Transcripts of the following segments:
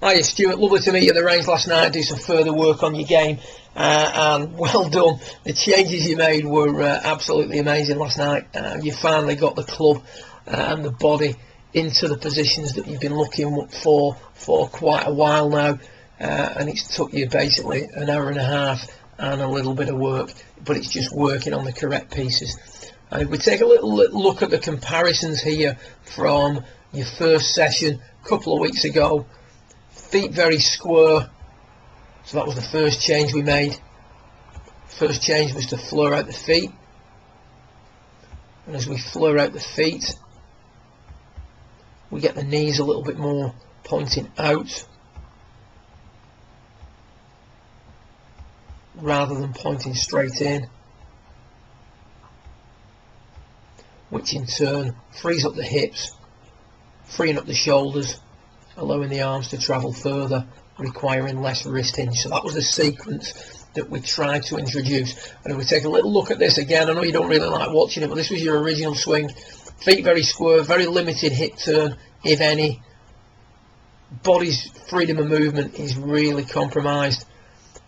Hiya Stuart, lovely to meet you at the range last night, do some further work on your game, and well done. The changes you made were absolutely amazing last night. You finally got the club and the body into the positions that you've been looking for quite a while now, and it's took you basically an hour and a half and a little bit of work, but it's just working on the correct pieces. And if we take a little look at the comparisons here from your first session a couple of weeks ago, feet very square, so that was the first change we made. First change was to flare out the feet, and as we flare out the feet, we get the knees a little bit more pointing out rather than pointing straight in, which in turn frees up the hips, freeing up the shoulders, allowing the arms to travel further, requiring less wrist hinge. So that was the sequence that we tried to introduce. And if we take a little look at this again, I know you don't really like watching it, but this was your original swing. Feet very square, very limited hip turn, if any. Body's freedom of movement is really compromised,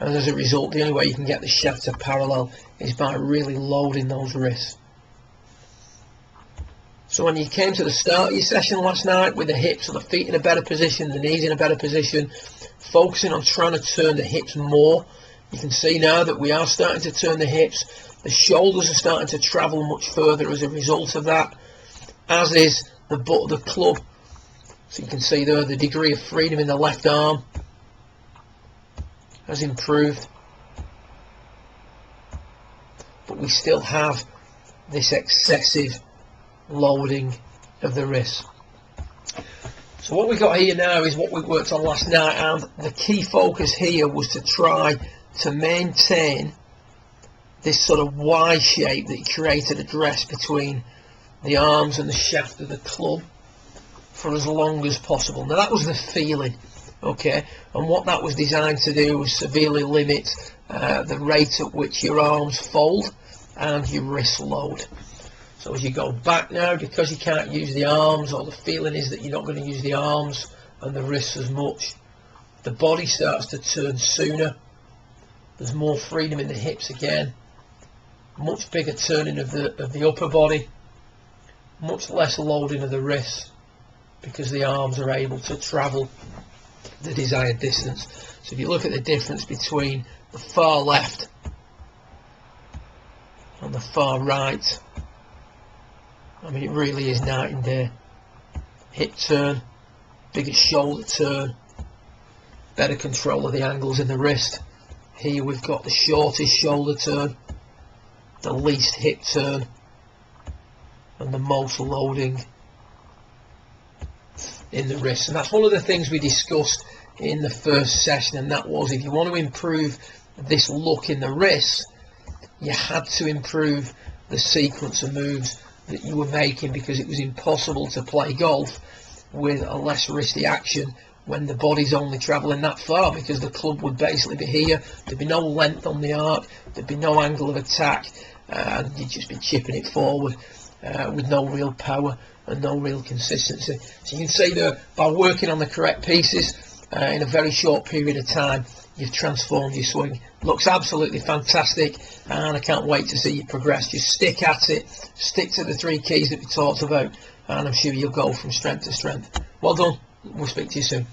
and as a result, the only way you can get the shaft to parallel is by really loading those wrists. So when you came to the start of your session last night with the hips and the feet in a better position, the knees in a better position, focusing on trying to turn the hips more, you can see now that we are starting to turn the hips. The shoulders are starting to travel much further as a result of that, as is the butt of the club. So you can see there the degree of freedom in the left arm has improved, but we still have this excessive loading of the wrist. So what we got here now is what we worked on last night, and the key focus here was to try to maintain this sort of Y shape that created a dress between the arms and the shaft of the club for as long as possible. Now that was the feeling, okay, and what that was designed to do was severely limit the rate at which your arms fold and your wrists load. So as you go back now, because you can't use the arms, or the feeling is that you're not going to use the arms and the wrists as much, the body starts to turn sooner. There's more freedom in the hips again, much bigger turning of the upper body, much less loading of the wrists, because the arms are able to travel the desired distance. So if you look at the difference between the far left and the far right, I mean, it really is night and day. Hip turn, bigger shoulder turn, better control of the angles in the wrist. Here we've got the shortest shoulder turn, the least hip turn, and the most loading in the wrist. And that's one of the things we discussed in the first session, and that was, if you want to improve this look in the wrist, you had to improve the sequence of moves that you were making, because it was impossible to play golf with a less wristy action when the body's only travelling that far, because the club would basically be here, there'd be no length on the arc, there'd be no angle of attack, and you'd just be chipping it forward with no real power and no real consistency. So you can see that by working on the correct pieces in a very short period of time, you've transformed your swing. Looks absolutely fantastic, and I can't wait to see you progress. Just stick at it, stick to the 3 keys that we talked about, and I'm sure you'll go from strength to strength. Well done. We'll speak to you soon.